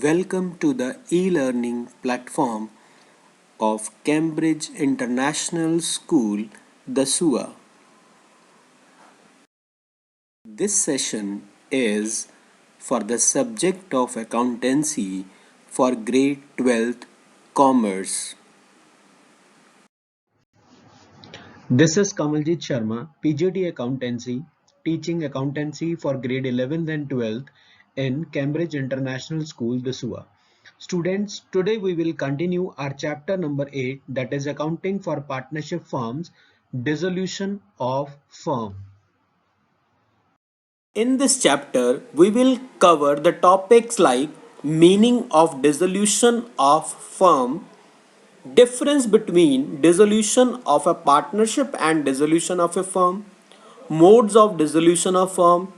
Welcome to the e-learning platform of Cambridge International School, the SUA. This session is for the subject of accountancy for grade 12th commerce. This is Kamaljit Sharma, PGT Accountancy, teaching accountancy for grade 11th and 12th in Cambridge International School, the SUA. Students, today we will continue our chapter number 8, that is accounting for partnership firms, dissolution of firm. In this chapter, we will cover the topics like meaning of dissolution of firm, difference between dissolution of a partnership and dissolution of a firm, modes of dissolution of firm,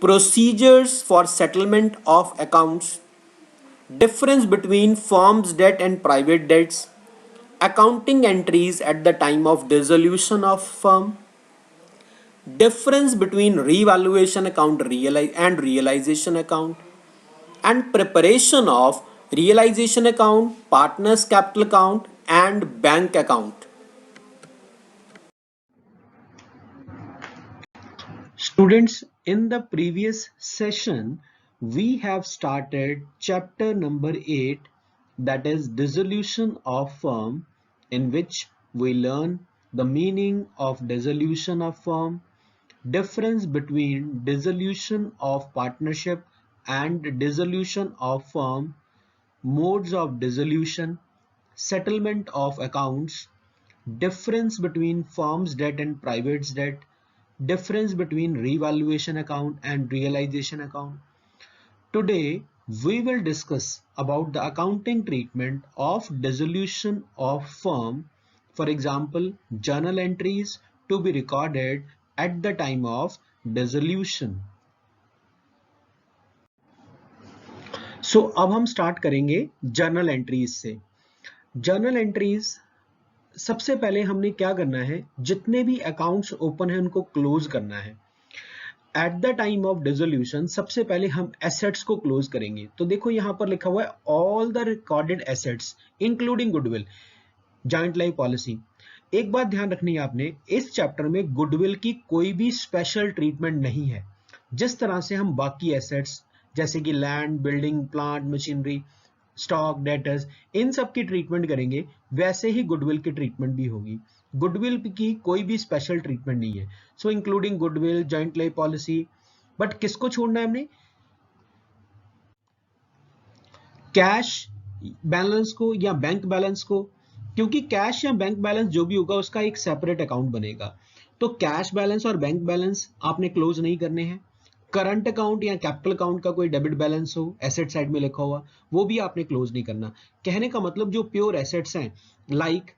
procedures for settlement of accounts, difference between firm's debt and private debts, accounting entries at the time of dissolution of firm, difference between revaluation account and realization account, and preparation of realization account, partners capital account, and bank account. Students, in the previous session, we have started chapter number 8, that is dissolution of firm, in which we learn the meaning of dissolution of firm, difference between dissolution of partnership and dissolution of firm, modes of dissolution, settlement of accounts, difference between firm's debt and private's debt, difference between revaluation account and realization account. Today, we will discuss about the accounting treatment of dissolution of firm, for example, journal entries to be recorded at the time of dissolution. So, अब हम start करेंगे journal entries से। Journal entries सबसे पहले हमने क्या करना है, जितने भी अकाउंट्स ओपन है उनको क्लोज करना है। Eight the time of dissolution सबसे पहले हम एसेट्स को क्लोज करेंगे। तो देखो यहां पर लिखा हुआ है all the recorded assets including goodwill, joint life policy. एक बात ध्यान रखनी है आपने, इस चैप्टर में गुडविल की कोई भी स्पेशल ट्रीटमेंट नहीं है। जिस तरह से हम बाकी एसेट्स जैसे कि land, building, plant, machinery, stock, debtors, इन सब की ट्रीटमेंट करेंगे, वैसे ही गुडविल की ट्रीटमेंट भी होगी। गुडविल की कोई भी स्पेशल ट्रीटमेंट नहीं है। सो including goodwill, joint life policy, but किसको छोड़ना है हमने? कैश बैलेंस को या बैंक बैलेंस को, क्योंकि कैश या बैंक बैलेंस जो भी होगा उसका एक सेपरेट अकाउंट बनेगा। तो कैश बैलेंस और बैंक बैलेंस आपने क्लोज नहीं करने हैं। करंट अकाउंट या कैपिटल अकाउंट का कोई डेबिट बैलेंस हो एसेट साइड में लिखा हुआ, वो भी आपने क्लोज नहीं करना। कहने का मतलब जो प्योर एसेट्स हैं like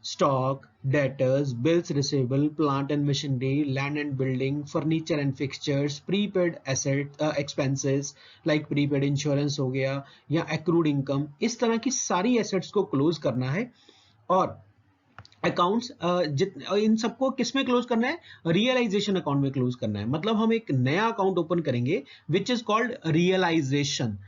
stock, debtors, bills receivable, plant and machinery, land and building, furniture and fixtures, prepaid asset expenses like prepaid insurance हो गया या एक्रूड इनकम, इस तरह की सारी एसेट्स को क्लोज करना है। और अकाउंट्स इन सबको किस में क्लोज करना है? रियलाइजेशन अकाउंट में क्लोज करना है। मतलब हम एक नया अकाउंट ओपन करेंगे विच इज कॉल्ड रियलाइजेशन।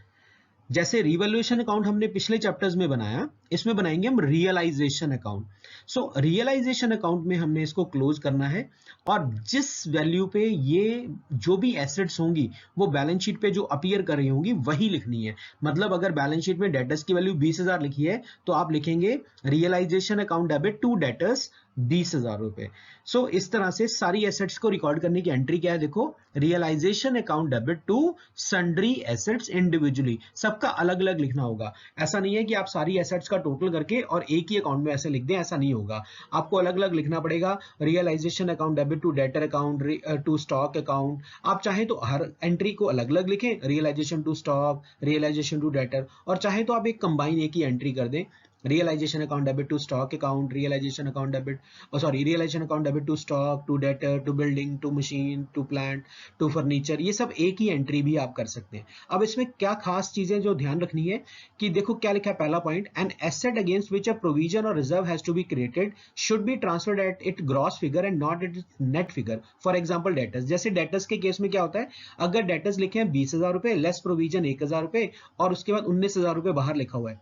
जैसे रिवैल्यूएशन अकाउंट हमने पिछले चैप्टर्स में बनाया, इसमें बनाएंगे हम रियलाइजेशन अकाउंट। सो रियलाइजेशन अकाउंट में हमने इसको क्लोज करना है, और जिस वैल्यू पे ये जो भी एसेट्स होंगी वो बैलेंस शीट पे जो अपीयर कर रही होंगी वही लिखनी है। मतलब अगर बैलेंस शीट में डेटर्स की वैल्यू 20,000 लिखी है तो आप लिखेंगे realisation account debit to debtors 20,000 रुपए। सो इस तरह से सारी एसेट्स को रिकॉर्ड करने की एंट्री क्या है, देखो realisation account debit to sundry assets individually, सबका अलग अलग लिखना होगा। ऐसा नहीं है कि आप सारी एसेट्स का टोटल करके और एक ही अकाउंट में ऐसे लिख दें, ऐसा नहीं होगा। आपको अलग अलग लिखना पड़ेगा। Realisation account debit to debtor account, to stock account. आप चाहे तो हर एंट्री को अलग अलग लिखें, realisation to stock, realisation to debtor, और चाहे तो आप एक कंबाइन एक ही एंट्री कर दें। realization account debit to stock account, realization account debit, realization account debit to stock, to debtor, to building, to machine, to plant, to furniture, ये सब एक ही एंट्री भी आप कर सकते हैं। अब इसमें क्या खास चीजें जो ध्यान रखनी है कि देखो क्या लिखा है पहला point, an asset against which a provision और reserve has to be created should be transferred at it gross figure and not at net figure. For example debtors, जैसे डेटर्स के केस में क्या होता है, अगर डेटर्स लिखे हैं 20,000 रुपए, लेस प्रोविजन 1,000 रुपए और उसके बाद 19,000 रुपए बाहर लिखा हुआ है,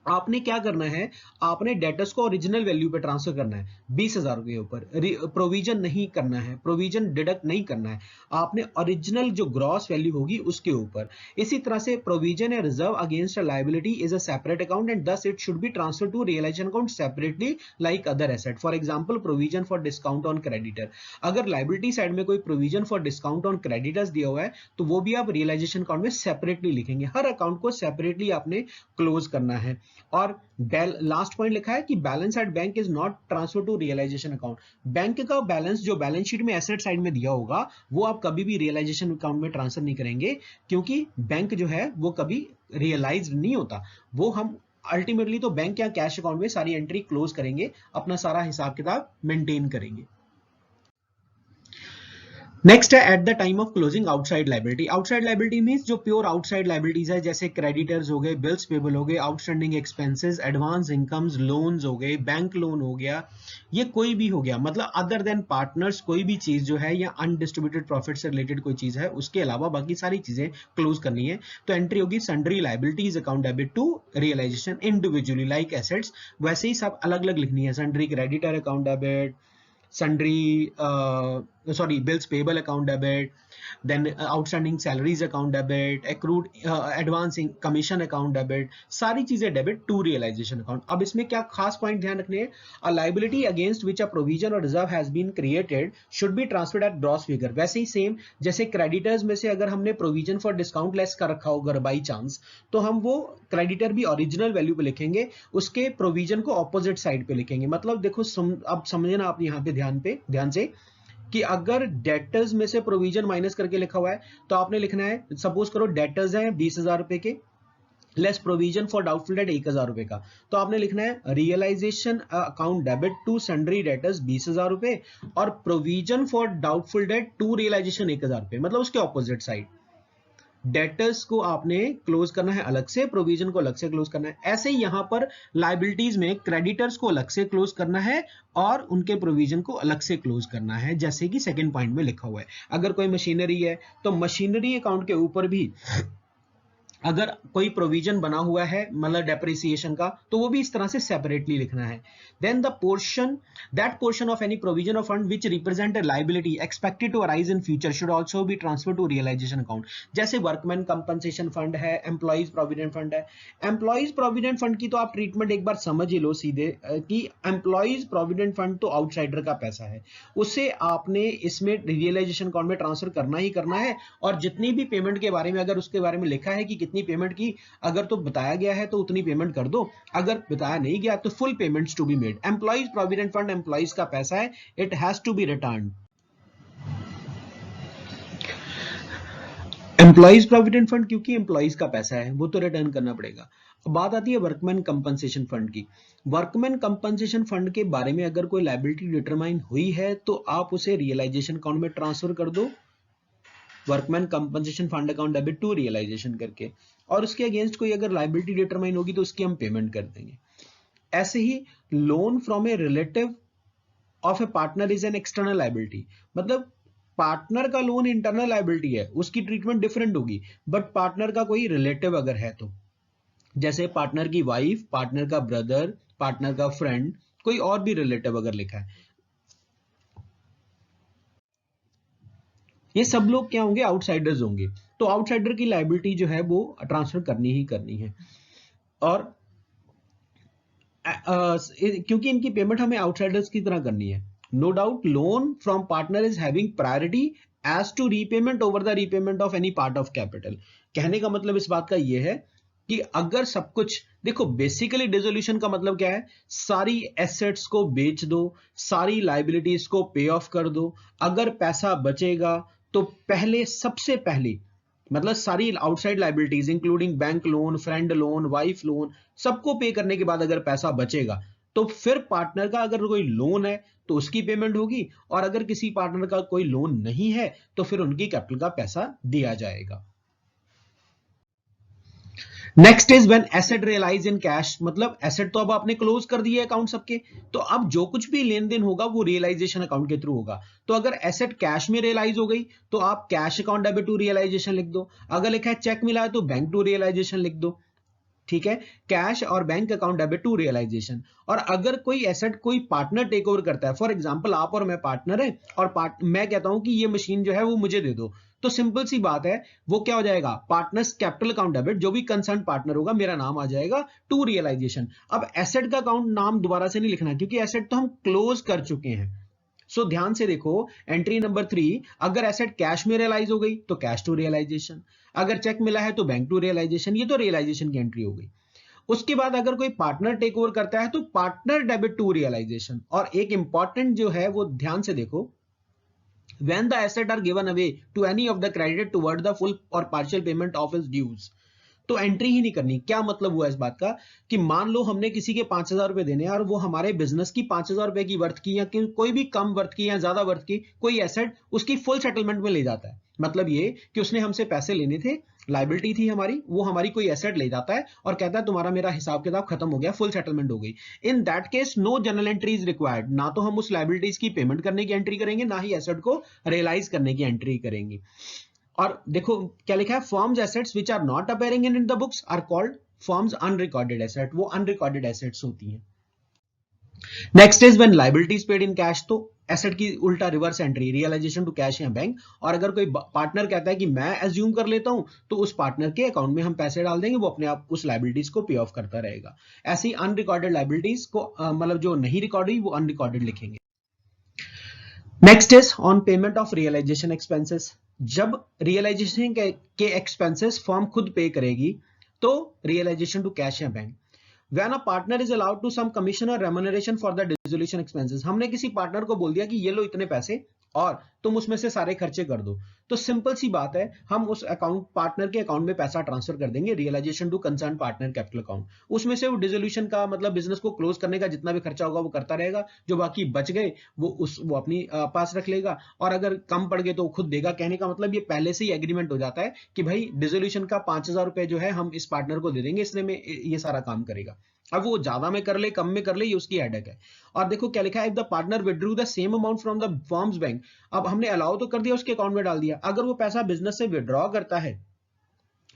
आपने क्या करना है, आपने डेटर्स को ओरिजिनल वैल्यू पे ट्रांसफर करना है 20,000 रुपए ऊपर, प्रोविजन नहीं करना है, प्रोविजन डिडक्ट नहीं करना है, आपने ओरिजिनल जो ग्रॉस वैल्यू होगी उसके ऊपर। इसी तरह से प्रोविजन या reserve against a liability is a separate account and thus it should be transfer to realisation account separately like other asset. For example provision for discount on creditor, अगर liability side में कोई provision for discount on creditors दिया हुआ है तो वो भी आप रियलाइजेशन अकाउंट में सेपरेटली लिखेंगे, हर अकाउंट को सेपरेटली आपने क्लोज करना है। और लास्ट पॉइंट लिखा है कि balance at bank is not transfer to realisation account, bank का बैलेंस जो बैलेंस शीट में एसेट साइड में दिया होगा वो आप कभी भी रियलाइजेशन अकाउंट में ट्रांसफर नहीं करेंगे, क्योंकि बैंक जो है वो कभी रियलाइज नहीं होता, वो हम अल्टीमेटली तो बैंक या कैश अकाउंट में सारी एंट्री क्लोज करेंगे, अपना सारा हिसाब किताब मेंटेन करेंगे। नेक्स्ट है eight the time of closing outside liability. Outside liability means जो प्योर आउटसाइड लायबिलिटीज है, जैसे क्रेडिटर्स हो गए, बिल्स पेबल हो गए, outstanding expenses, advance incomes, loans हो गए, बैंक लोन हो गया, ये कोई भी हो गया, मतलब अदर देन पार्टनर्स कोई भी चीज जो है या अनडिस्ट्रीब्यूटेड प्रॉफिट से रिलेटेड कोई चीज है, उसके अलावा बाकी सारी चीजें क्लोज करनी है। तो एंट्री होगी sundry liabilities account debit to realisation individually like assets, वैसे ही सब अलग अलग लिखनी है, sundry creditor account debit, sundry bills payable account debit, then outstanding salaries account debit, accrued advancing commission account debit, सारी चीजें डेबिट टू रियलाइजेशन अकाउंट। अब इसमें क्या खास पॉइंट ध्यान रखने हैं, a liability against which a provision और reserve has been created should be transferred at gross figure. वैसे ही सेम जैसे क्रेडिटर्स में से अगर हमने प्रोविजन फॉर डिस्काउंट लेस कर रखा होगा बाई चांस, तो हम वो क्रेडिटर भी ओरिजिनल वैल्यू पे लिखेंगे, उसके प्रोविजन को ऑपोजिट साइड पे लिखेंगे। मतलब देखो अब समझना आप यहाँ पे ध्यान से कि अगर डेटर्स में से प्रोविजन माइनस करके लिखा हुआ है तो आपने लिखना है, सपोज करो डेटर्स हैं 20,000 रुपए के, less provision for doubtful debt 1,000 रुपए का, तो आपने लिखना है realisation account debit to sundry debtors 20,000 रुपए और provision for doubtful debt to realisation 1,000 रुपए, मतलब उसके ऑपोजिट साइड। डेटर्स को आपने क्लोज करना है अलग से, प्रोविजन को अलग से क्लोज करना है। ऐसे ही यहां पर लायबिलिटीज में क्रेडिटर्स को अलग से क्लोज करना है और उनके प्रोविजन को अलग से क्लोज करना है, जैसे कि सेकंड पॉइंट में लिखा हुआ है। अगर कोई मशीनरी है तो मशीनरी अकाउंट के ऊपर भी अगर कोई प्रोविजन बना हुआ है मतलब डेप्रिसिएशन का, तो वो भी इस तरह से सेपरेटली लिखना है। Then the portion that portion of any provision of fund which represent a liability expected to arise in future should also be transfer to realisation account. जैसे वर्कमैन कंपनसेशन फंड है, एम्प्लॉइज प्रोविडेंट फंड है। Employees provident fund की तो आप treatment एक बार समझ ही लो सीधे कि एम्प्लॉइज प्रोविडेंट फंड तो आउटसाइडर का पैसा है, उसे आपने इसमें रियलाइजेशन अकाउंट में ट्रांसफर करना ही करना है। और जितनी भी पेमेंट के बारे में अगर उसके बारे में लिखा है कि कितनी पेमेंट की, अगर तो बताया गया है तो उतनी पेमेंट कर दो, अगर बताया नहीं गया तो full payments to be made. Employees provident fund employees का पैसा है, it has to be return. Employees provident fund क्योंकि एम्प्लॉइज का पैसा है वो तो रिटर्न करना पड़ेगा। बात आती है वर्कमैन कंपनसेशन फंड की। वर्कमैन कंपनसेशन फंड के बारे में अगर कोई लायबिलिटी डिटरमाइन हुई है तो आप उसे रियलाइजेशन अकाउंट में ट्रांसफर कर दो, workman compensation fund account debit to realisation करके, और उसके अगेंस्ट कोई अगर लायबिलिटी डिटरमाइन होगी तो उसकी हम पेमेंट कर देंगे। ऐसे ही loan from a relative of a partner is an external liability, मतलब पार्टनर का लोन इंटरनल लायबिलिटी है, उसकी ट्रीटमेंट डिफरेंट होगी, बट पार्टनर का कोई रिलेटिव अगर है तो, जैसे पार्टनर की वाइफ, पार्टनर का ब्रदर, पार्टनर का फ्रेंड, कोई और भी रिलेटिव अगर लिखा है, ये सब लोग क्या होंगे, आउटसाइडर्स होंगे। तो आउटसाइडर की लायबिलिटी जो है वो ट्रांसफर करनी ही करनी है। और क्योंकि इनकी पेमेंट हमें आउटसाइडर्स की तरह करनी है, no doubt loan from partner is having priority as to repayment over the repayment of any part of capital. कहने का मतलब इस बात का यह है कि अगर सब कुछ, देखो बेसिकली डिसोल्यूशन का मतलब क्या है, सारी एसेट्स को बेच दो, सारी लायबिलिटीज को पे ऑफ कर दो, अगर पैसा बचेगा तो पहले सबसे पहले मतलब सारी outside liabilities including bank loan, friend loan, wife loan, सबको पे करने के बाद अगर पैसा बचेगा तो फिर पार्टनर का अगर कोई लोन है तो उसकी पेमेंट होगी, और अगर किसी पार्टनर का कोई लोन नहीं है तो फिर उनकी कैपिटल का पैसा दिया जाएगा। Next is when asset realise in cash, मतलब एसेट तो अब आपने क्लोज कर दिए अकाउंट सबके, तो अब जो कुछ भी लेन देन होगा वो रियलाइजेशन अकाउंट के थ्रू होगा। तो अगर एसेट कैश में रियलाइज हो गई तो आप cash account debit to realisation लिख दो, अगर लिखा है चेक मिला है तो बैंक टू रियलाइजेशन लिख दो, ठीक है, कैश और bank account debit to realisation. और अगर कोई एसेट कोई पार्टनर टेक ओवर करता है, फॉर एग्जांपल आप और मैं पार्टनर है और मैं कहता हूं कि ये मशीन जो है वो मुझे दे दो, तो सिंपल सी बात है वो क्या हो जाएगा, पार्टनर्स कैपिटल अकाउंट डेबिट, जो भी कंसर्न पार्टनर होगा मेरा नाम आ जाएगा टू रियलाइजेशन। अब एसेट का अकाउंट नाम दोबारा से नहीं लिखना क्योंकि एसेट तो हम क्लोज कर चुके हैं। सो ध्यान से देखो, एंट्री नंबर 3, अगर एसेट कैश में रियलाइज हो गई तो कैश टू रियलाइजेशन, अगर चेक मिला है तो बैंक टू रियलाइजेशन, ये तो रियलाइजेशन की एंट्री हो गई। उसके बाद अगर कोई पार्टनर टेक ओवर करता है तो पार्टनर डेबिट टू रियलाइजेशन। और एक इंपॉर्टेंट जो है वो ध्यान से देखो, when the asset are given away to any of the creditor toward the full or partial payment of his dues, तो एंट्री ही नहीं करनी। क्या मतलब हुआ इस बात का कि मान लो हमने किसी के 5,000 रुपए देने हैं और वो हमारे बिजनेस की 5,000 रुपए की वर्थ की या कोई भी कम वर्थ की या ज्यादा वर्थ की कोई एसेट उसकी फुल सेटलमेंट में ले जाता है। मतलब ये कि उसने हमसे पैसे लेने थे, लाइबिलिटी थी हमारी, वो हमारी कोई एसेट ले जाता है और कहता है तुम्हारा मेरा हिसाब किताब खत्म हो गया, फुल सेटलमेंट हो गई। In that case no journal entry is required, ना तो हम उस लाइबिलिटीज की पेमेंट करने की एंट्री करेंगे ना ही एसेट को रियलाइज करने की एंट्री करेंगे। और देखो क्या लिखा है, forms assets which are not appearing in the books are called forms unrecorded asset, वो अनरिकॉर्डेड एसेट्स होती हैं। Next is when liabilities paid in cash, तो एसेट की उल्टा reverse entry, realisation to cash या बैंक। और अगर कोई पार्टनर कहता है कि मैं एज्यूम कर लेता हूं तो उस पार्टनर के अकाउंट में हम पैसे डाल देंगे, वो अपने आप उस लायबिलिटीज को पे ऑफ करता रहेगा। ऐसे ही अनरिकॉर्डेड लायबिलिटीज को मतलब जो नहीं रिकॉर्ड हुई वो अनरिकॉर्डेड लिखेंगे। Next is on payment of realisation expenses, जब रियलाइजेशन के एक्सपेंसेस फर्म खुद पे करेगी तो रियलाइजेशन टू कैश या bank. When a partner is allowed to some commission or remuneration for the dissolution expenses, हमने किसी पार्टनर को बोल दिया कि ये लो इतने पैसे और तुम उसमें से सारे खर्चे कर दो, तो सिंपल सी बात है हम उस अकाउंट पार्टनर के अकाउंट में पैसा ट्रांसफर कर देंगे, realisation to concern partner capital account. उसमें से वो डिसोल्यूशन का मतलब बिजनेस को क्लोज करने का जितना भी खर्चा होगा वो करता रहेगा, जो बाकी बच गए वो अपनी पास रख लेगा, और अगर कम पड़ गए तो खुद देगा। कहने का मतलब ये पहले से ही एग्रीमेंट हो जाता है कि भाई डिसोल्यूशन का 5,000 रुपए जो है हम इस पार्टनर को दे देंगे, इसने में ये सारा काम करेगा। अब वो ज्यादा में कर ले कम में कर ले ये उसकी हेडेक है। और देखो क्या लिखा है, if the partner withdrew the same amount from the firms bank, अब हमने अलाउ तो कर दिया, उसके अकाउंट में डाल दिया, अगर वो पैसा बिजनेस से विड्रॉ करता है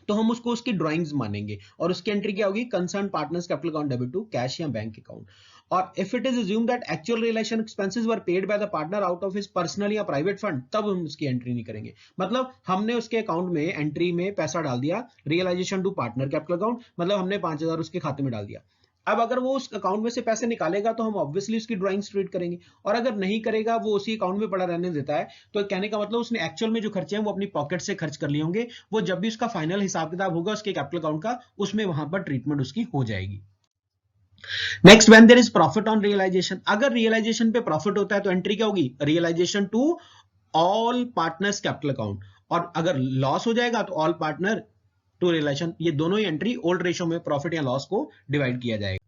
तो हम उसको उसकी ड्राइंग्स मानेंगे और उसकी एंट्री क्या होगी, concern partners capital account debit to cash या बैंक अकाउंट। और if it is assumed that actual realisation expenses were paid by the partner out of his personal या प्राइवेट फंड, तब हम उसकी एंट्री नहीं करेंगे। मतलब हमने उसके अकाउंट में एंट्री में पैसा डाल दिया, realisation to partner capital account, मतलब हमने 5,000 उसके खाते में डाल दिया। अब अगर वो उस अकाउंट में से पैसे निकालेगा तो हम ऑब्वियसली उसकी ड्राइंग्स ट्रीट करेंगे, और अगर नहीं करेगा वो उसी अकाउंट में पड़ा रहने देता है, तो कहने का मतलब उसने एक्चुअल में जो खर्चे हैं वो अपनी पॉकेट से खर्च कर लिए होंगे, वो जब भी उसका फाइनल हिसाब किताब होगा उसके कैपिटल अकाउंट का, उसमें वहां पर ट्रीटमेंट उसकी हो जाएगी। Next, when there is profit on realisation, अगर रियलाइजेशन पे प्रॉफिट होता है तो एंट्री क्या होगी, realisation to all partners capital account, और अगर लॉस हो जाएगा तो ऑल पार्टनर टू रियलाइजेशन, ये दोनों ही एंट्री ओल्ड रेशियो में प्रॉफिट या लॉस को डिवाइड किया जाएगा।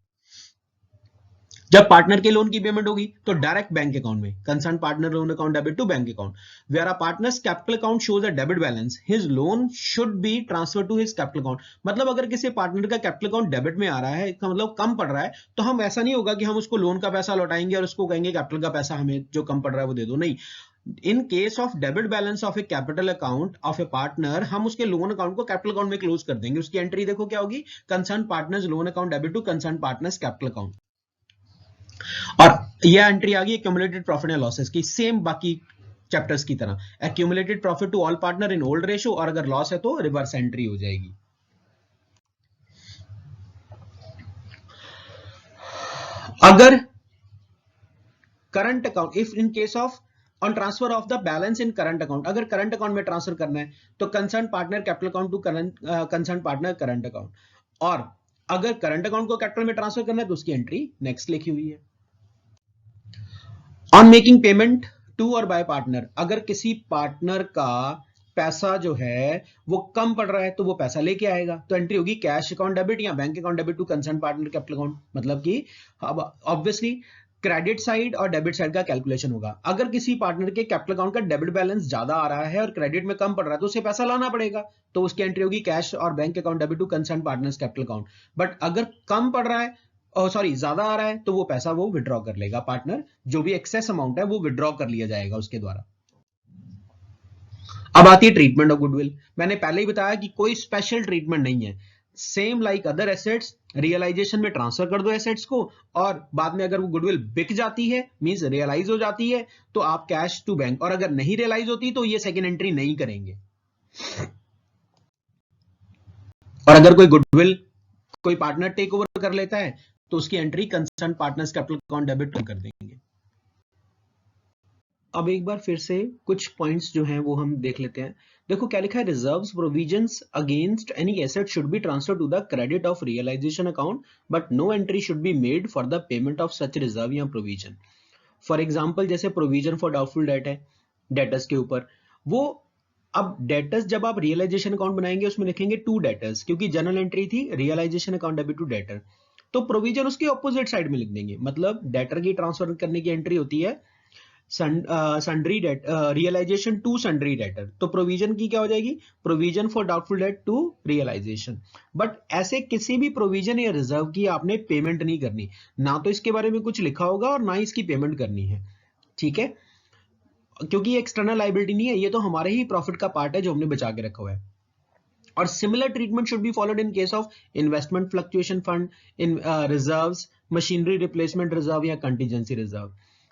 जब पार्टनर के लोन की पेमेंट होगी तो डायरेक्ट बैंक अकाउंट में, concern partner loan account debit to bank account, where a partners capital account shows a debit balance, his loan should be transfer to his capital account. मतलब अगर किसी partner का capital account debit में आ रहा है, इसका मतलब कम पड़ रहा है, तो हम ऐसा नहीं होगा कि हम उसको लोन का पैसा लौटाएंगे और उसको कहेंगे कैपिटल का पैसा हमें जो कम पड़ रहा है वो दे दो, नहीं। In case of debit balance of a capital account of a partner, हम उसके लोन अकाउंट को कैपिटल अकाउंट में क्लोज कर देंगे। उसकी एंट्री देखो क्या होगी, concern partners loan account debit to concern partners capital account. और यह एंट्री आ गई एक्यूमुलेटेड प्रॉफिट एंड लॉसेस की, सेम बाकी चैप्टर्स की तरह, accumulated profit to all partner in old ratio, और अगर लॉस है तो रिवर्स एंट्री हो जाएगी। अगर current account, if in case of on transfer of the balance in current account, अगर करंट अकाउंट में ट्रांसफर करना है तो concern partner capital account to concern partner current account, और अगर करंट अकाउंट को कैपिटल में ट्रांसफर करना है तो उसकी एंट्री नेक्स्ट लिखी हुई है। ऑन मेकिंग पेमेंट टू और बाय पार्टनर, अगर किसी पार्टनर का पैसा जो है वो कम पड़ रहा है तो वो पैसा लेके आएगा, तो एंट्री होगी कैश अकाउंट डेबिट या bank account debit to concern partner capital account. मतलब कि अब ऑब्वियसली क्रेडिट साइड और डेबिट साइड का कैलकुलेशन होगा। अगर किसी पार्टनर के कैपिटल अकाउंट का डेबिट बैलेंस ज्यादा आ रहा है और क्रेडिट में कम पड़ रहा है तो उसे पैसा लाना पड़ेगा, तो उसकी एंट्री होगी कैश और bank account debit to concern partners capital account. But अगर कम पड़ रहा है ज्यादा आ रहा है तो वो पैसा वो विड्रॉ कर लेगा पार्टनर, जो भी एक्सेस अमाउंट है वो विड्रॉ कर लिया जाएगा उसके द्वारा। अब आती है ट्रीटमेंट ऑफ गुडविल। मैंने पहले ही बताया कि कोई स्पेशल ट्रीटमेंट नहीं है, same like other assets, realisation में ट्रांसफर कर दो एसेट्स को, और बाद में अगर वो गुडविल बिक जाती है मींस रियलाइज हो जाती है तो आप कैश टू बैंक, और अगर नहीं रियलाइज होती तो ये सेकेंड एंट्री नहीं करेंगे। और अगर कोई गुडविल कोई पार्टनर टेक ओवर कर लेता है तो उसकी entry concern partners capital account debit कर देंगे। अब एक बार फिर से कुछ पॉइंट्स जो हैं वो हम देख लेते हैं। देखो क्या लिखा है, reserves provisions against any asset should be transfer to the credit of realisation account but no entry should be made for the payment of such reserve या प्रोविजन। फॉर एग्जांपल जैसे प्रोविजन फॉर डाउटफुल डेट है debtors के ऊपर, वो अब debtors जब आप realisation account बनाएंगे उसमें लिखेंगे टू डेटर्स, क्योंकि जनरल एंट्री थी realisation account debit to debtor, तो प्रोविजन उसके ऑपोजिट साइड में लिख देंगे। मतलब डेटर की ट्रांसफर करने की एंट्री होती है sundry debt realisation to sundry debtor, तो प्रोविजन की क्या हो जाएगी, provision for doubtful debt to realisation. But ऐसे किसी भी प्रोविजन या रिजर्व की आपने पेमेंट नहीं करनी, ना तो इसके बारे में कुछ लिखा होगा और ना ही इसकी पेमेंट करनी है, ठीक है, क्योंकि ये एक्सटर्नल लायबिलिटी नहीं है, ये तो हमारे ही प्रॉफिट का पार्ट है जो हमने बचा के रखा हुआ है। और similar treatment should be followed in case of investment fluctuation fund, in reserves, machinery replacement reserve या कंटीजेंसी रिजर्व।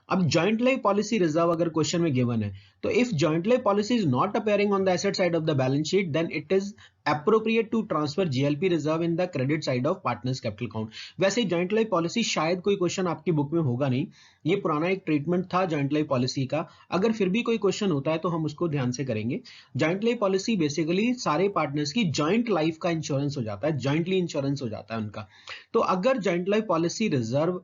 अब जॉइंट लाइफ पॉलिसी रिजर्व अगर क्वेश्चन में गिवन है तो if joint life policy is not appearing on the asset side of the balance sheet then it is appropriate to transfer GLP reserve in the credit side of partners capital account। वैसे joint life policy शायद कोई question आपकी book में होगा नहीं, ये पुराना एक ट्रीटमेंट था जॉइंट लाइफ पॉलिसी का, अगर फिर भी कोई क्वेश्चन होता है तो हम उसको ध्यान से करेंगे। जॉइंट लाइफ पॉलिसी बेसिकली सारे पार्टनर्स की जॉइंट लाइफ का इंश्योरेंस हो जाता है, जॉइंटली इंश्योरेंस हो जाता है उनका। तो अगर जॉइंट लाइफ पॉलिसी रिजर्व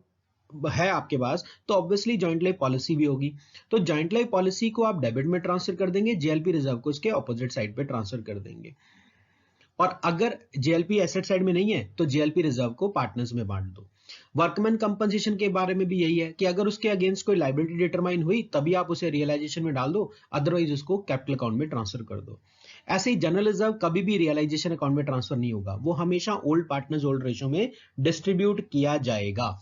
है आपके पास तो ऑब्वियसली जॉइंट लाइफ पॉलिसी भी होगी, तो जॉइंट लाइफ पॉलिसी को आप डेबिट में ट्रांसफर कर देंगे, जेएलपी रिजर्व को उसके ऑपोजिट साइड पे ट्रांसफर कर देंगे। और अगर जेएलपी एसेट साइड में नहीं है तो जेएलपी रिजर्व को पार्टनर्स में बांट दो। वर्कमैन कंपनसेशन के बारे में भी यही है कि अगर उसके अगेंस्ट कोई लायबिलिटी डिटरमाइन हुई तभी आप उसे रियलाइजेशन में डाल दो, अदरवाइज उसको कैपिटल अकाउंट में ट्रांसफर कर दो। ऐसे ही जनरल रिजर्व कभी भी रियलाइजेशन अकाउंट में ट्रांसफर नहीं होगा, वो हमेशा ओल्ड पार्टनर्स ओल्ड रेशियो में डिस्ट्रीब्यूट किया जाएगा।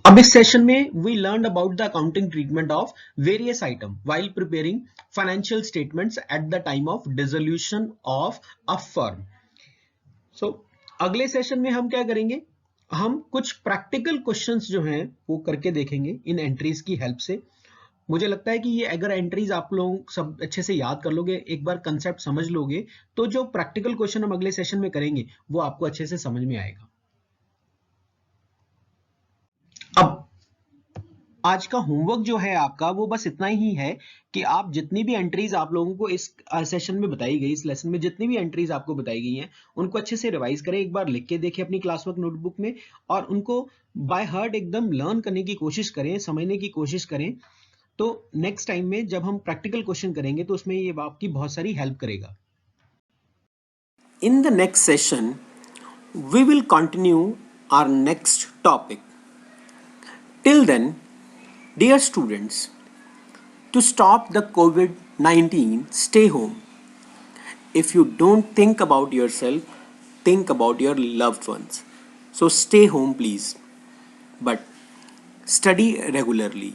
अब इस सेशन में we learn about the accounting treatment of various item while preparing financial statements at the time of dissolution of a firm. So अगले सेशन में हम क्या करेंगे, हम कुछ प्रैक्टिकल क्वेश्चंस जो हैं वो करके देखेंगे इन एंट्रीज की हेल्प से। मुझे लगता है कि ये अगर एंट्रीज आप लोग सब अच्छे से याद कर लोगे, एक बार कंसेप्ट समझ लोगे, तो जो प्रैक्टिकल क्वेश्चन हम अगले सेशन में करेंगे वो आपको अच्छे से समझ में आएगा। अब आज का होमवर्क जो है आपका वो बस इतना ही है कि आप जितनी भी एंट्रीज आप लोगों को इस सेशन में बताई गई, इस लेसन में जितनी भी एंट्रीज आपको बताई गई हैं उनको अच्छे से रिवाइज करें, एक बार लिख के देखें अपनी क्लास वर्क नोटबुक में, और उनको बाय हार्ट एकदम लर्न करने की कोशिश करें, समझने की कोशिश करें। तो नेक्स्ट टाइम में जब हम प्रैक्टिकल क्वेश्चन करेंगे तो उसमें ये आपकी बहुत सारी हेल्प करेगा। In the next session we will continue our next topic. Till then, dear students, to stop the COVID-19, stay home. If you don't think about yourself, think about your loved ones. So stay home, please. But study regularly.